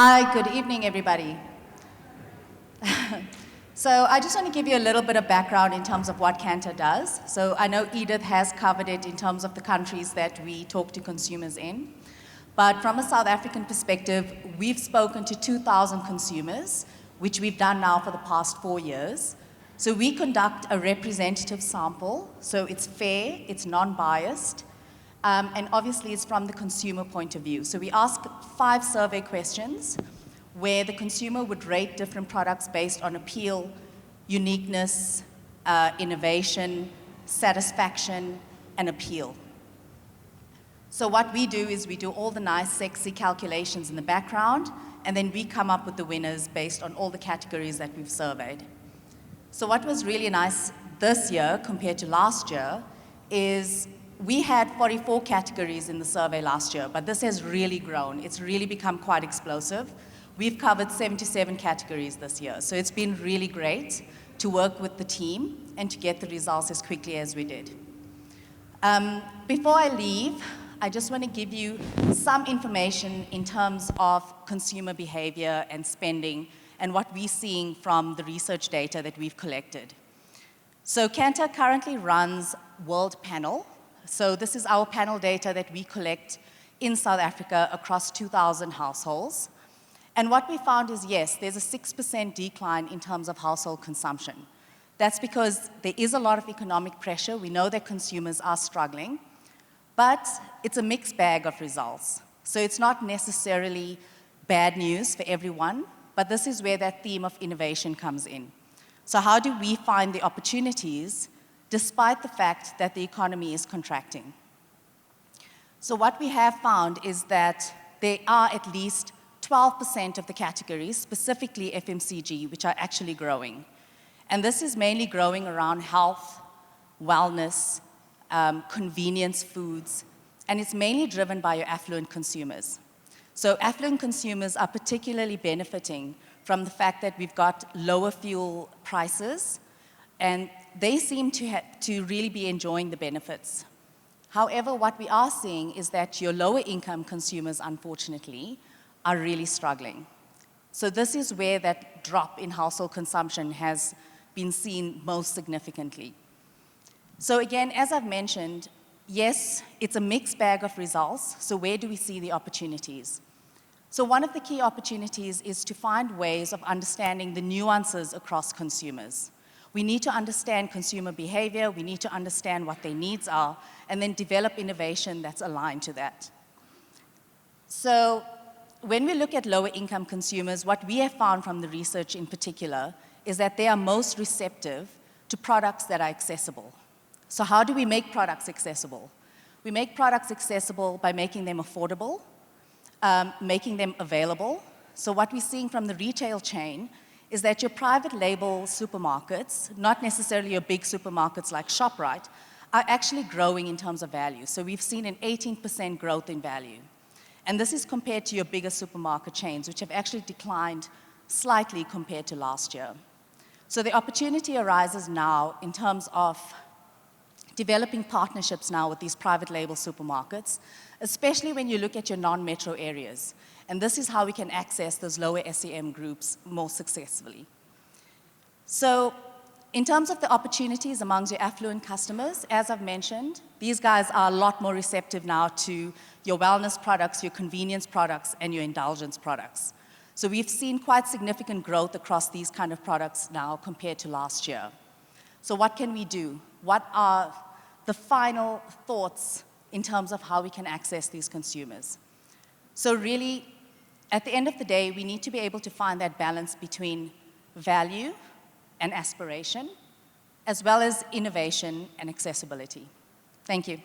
Hi, good evening, everybody. So I just want to give you a little bit of background in terms of what Kantar does. So I know Edith has covered it in terms of the countries that we talk to consumers in. But from a South African perspective, we've spoken to 2,000 consumers, which we've done now for the past 4 years. So we conduct a representative sample. So it's fair, it's non-biased, and obviously it's from the consumer point of view. So we ask 5 survey questions where the consumer would rate different products based on appeal, uniqueness, innovation, satisfaction, and appeal. So what we do is we do all the nice, sexy calculations in the background, and then we come up with the winners based on all the categories that we've surveyed. So what was really nice this year compared to last year is we had 44 categories in the survey last year, but this has really grown. It's really become quite explosive. We've covered 77 categories this year, so it's been really great to work with the team and to get the results as quickly as we did. Before I leave, I just want to give you some information in terms of consumer behavior and spending and what we're seeing from the research data that we've collected. So Kantar currently runs World Panel. So this is our panel data that we collect in South Africa across 2,000 households. And what we found is, yes, there's a 6% decline in terms of household consumption. That's because there is a lot of economic pressure. We know that consumers are struggling, but it's a mixed bag of results. So it's not necessarily bad news for everyone, but this is where that theme of innovation comes in. So how do we find the opportunities despite the fact that the economy is contracting? So what we have found is that there are at least 12% of the categories, specifically FMCG, which are actually growing. And this is mainly growing around health, wellness, convenience foods, and it's mainly driven by your affluent consumers. So affluent consumers are particularly benefiting from the fact that we've got lower fuel prices, and they seem to really be enjoying the benefits. However, what we are seeing is that your lower income consumers, unfortunately, are really struggling. So this is where that drop in household consumption has been seen most significantly. So again, as I've mentioned, yes, it's a mixed bag of results. So where do we see the opportunities? So one of the key opportunities is to find ways of understanding the nuances across consumers. We need to understand consumer behavior, we need to understand what their needs are, and then develop innovation that's aligned to that. So when we look at lower income consumers, what we have found from the research in particular is that they are most receptive to products that are accessible. So how do we make products accessible? We make products accessible by making them affordable, making them available. So what we're seeing from the retail chain is that your private label supermarkets, not necessarily your big supermarkets like ShopRite, are actually growing in terms of value. So we've seen an 18% growth in value. And this is compared to your bigger supermarket chains, which have actually declined slightly compared to last year. So the opportunity arises now in terms of developing partnerships now with these private label supermarkets, especially when you look at your non-metro areas. And this is how we can access those lower SEM groups more successfully. So in terms of the opportunities amongst your affluent customers, as I've mentioned, these guys are a lot more receptive now to your wellness products, your convenience products, and your indulgence products. So we've seen quite significant growth across these kind of products now compared to last year. So what can we do? What are the final thoughts in terms of how we can access these consumers? So really, at the end of the day, we need to be able to find that balance between value and aspiration, as well as innovation and accessibility. Thank you.